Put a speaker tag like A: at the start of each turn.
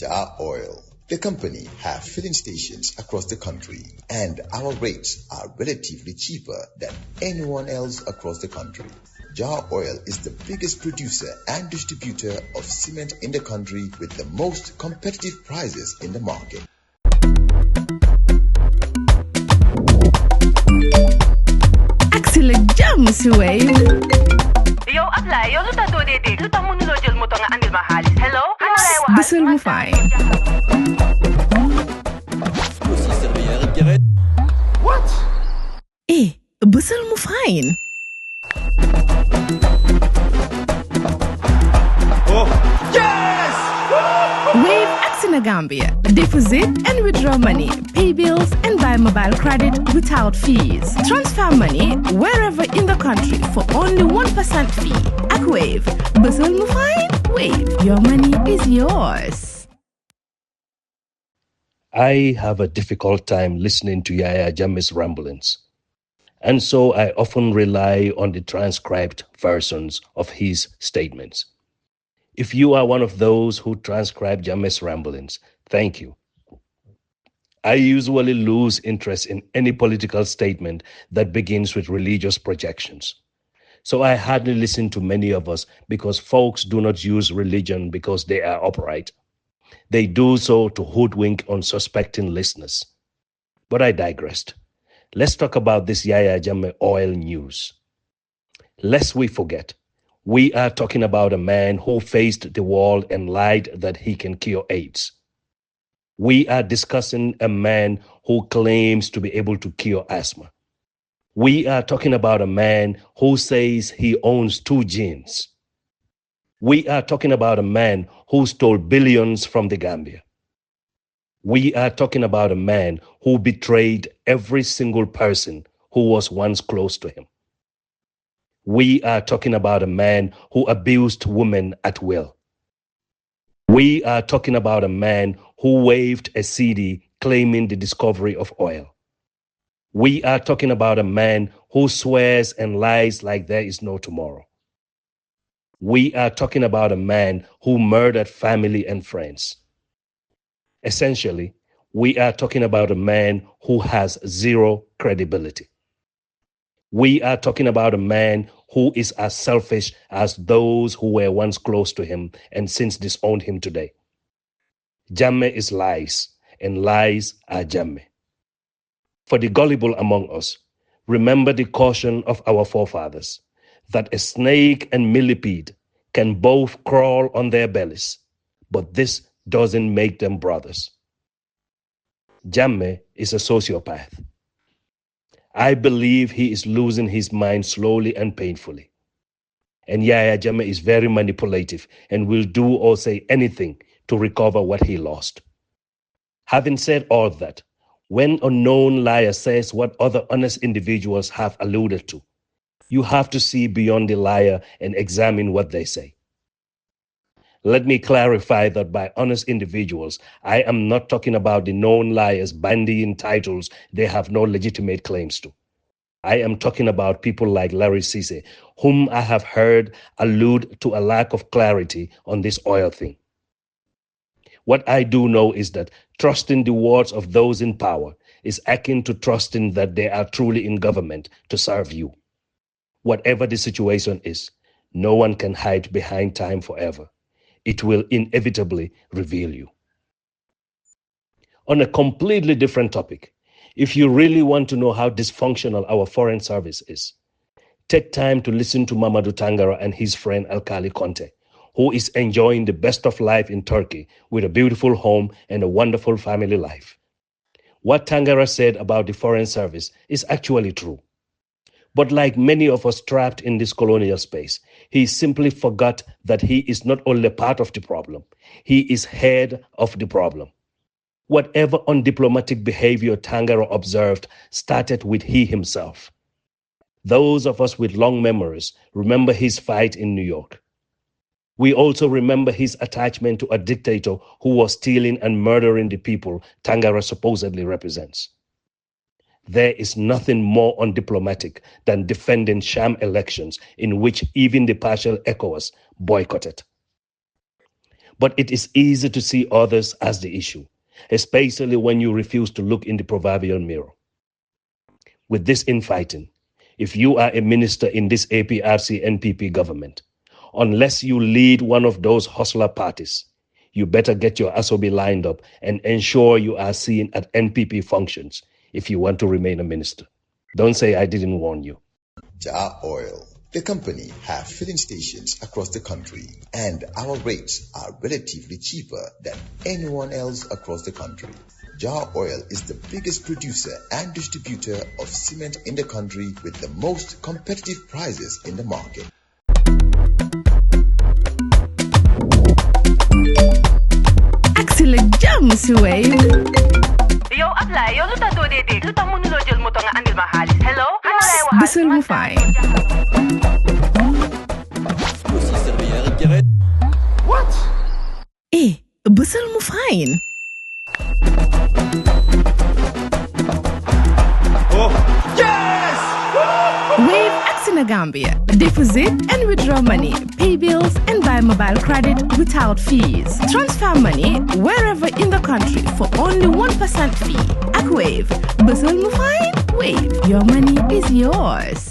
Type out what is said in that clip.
A: Jah Oil. The company have filling stations across the country, and our rates are relatively cheaper than anyone else across the country. Jah Oil is the biggest producer and distributor of cement in the country with the most competitive prices in the market.
B: Axel Jammehs way.
C: Yo, apply. Yo, luta do dede. Luta mo nulo jel mo to nga anil mahalis. Hello?
B: Busel mo fine.
D: What?
B: Busel mo fine.
D: Oh, yes!
B: Wave Axina Gambia. Deposit and withdraw money, pay bills and buy mobile credit without fees. Transfer money wherever in the country for only 1% fee. At Wave. Busel mo fine? Wave. Your money is yours.
E: I have a difficult time listening to Yahya Jammehs' ramblings, and so I often rely on the transcribed versions of his statements. If you are one of those who transcribe Jammehs' ramblings, thank you. I usually lose interest in any political statement that begins with religious projections. So I hardly listen to many of us because folks do not use religion because they are upright. They do so to hoodwink unsuspecting listeners. But I digressed. Let's talk about this Yahya Jammeh oil news. Lest we forget, we are talking about a man who faced the wall and lied that he can cure AIDS. We are discussing a man who claims to be able to cure asthma. We are talking about a man who says he owns 2 genes. We are talking about a man who stole billions from the Gambia. We are talking about a man who betrayed every single person who was once close to him. We are talking about a man who abused women at will. We are talking about a man who waved a CD claiming the discovery of oil. We are talking about a man who swears and lies like there is no tomorrow. We are talking about a man who murdered family and friends. Essentially, we are talking about a man who has zero credibility. We are talking about a man who is as selfish as those who were once close to him and since disowned him today. Jammeh is lies, and lies are Jammeh. For the gullible among us, remember the caution of our forefathers, that a snake and millipede can both crawl on their bellies, but this doesn't make them brothers. Jammeh is a sociopath. I believe he is losing his mind slowly and painfully. And Yahya Jammeh is very manipulative and will do or say anything to recover what he lost. Having said all that, when a known liar says what other honest individuals have alluded to, you have to see beyond the liar and examine what they say. Let me clarify that by honest individuals, I am not talking about the known liars bandying titles they have no legitimate claims to. I am talking about people like Larry Cisse, whom I have heard allude to a lack of clarity on this oil thing. What I do know is that trusting the words of those in power is akin to trusting that they are truly in government to serve you. Whatever the situation is, no one can hide behind time forever. It will inevitably reveal you. On a completely different topic, if you really want to know how dysfunctional our foreign service is, take time to listen to Mamadou Tangara and his friend Alkali Conte, who is enjoying the best of life in Turkey with a beautiful home and a wonderful family life. What Tangara said about the foreign service is actually true. But like many of us trapped in this colonial space, he simply forgot that he is not only part of the problem, he is head of the problem. Whatever undiplomatic behavior Tangara observed started with he himself. Those of us with long memories remember his fight in New York. We also remember his attachment to a dictator who was stealing and murdering the people Tangara supposedly represents. There is nothing more undiplomatic than defending sham elections in which even the partial ECOWAS boycotted. But it is easy to see others as the issue, especially when you refuse to look in the proverbial mirror. With this infighting, if you are a minister in this APRC NPP government, unless you lead one of those hustler parties, you better get your ASOBI lined up and ensure you are seen at NPP functions if you want to remain a minister. Don't say I didn't warn you.
A: Jah Oil. The company have filling stations across the country, and our rates are relatively cheaper than anyone else across the country. Jah Oil is the biggest producer and distributor of cement in the country with the most competitive prices in the market.
B: Axila Jammehs wave.
C: Yo, apply. Yo, luta do de. Luta mo nulo jël moto nga andil ma xaalis. Hello?
B: Bisul mu fine.
D: What?
B: Bisul mu fine.
D: Oh, yes!
B: Wave Gambia. Deposit and withdraw money, pay bills and buy mobile credit without fees. Transfer money wherever in the country for only 1% fee. At Wave, Bisul mu fine? Wave, your money is yours.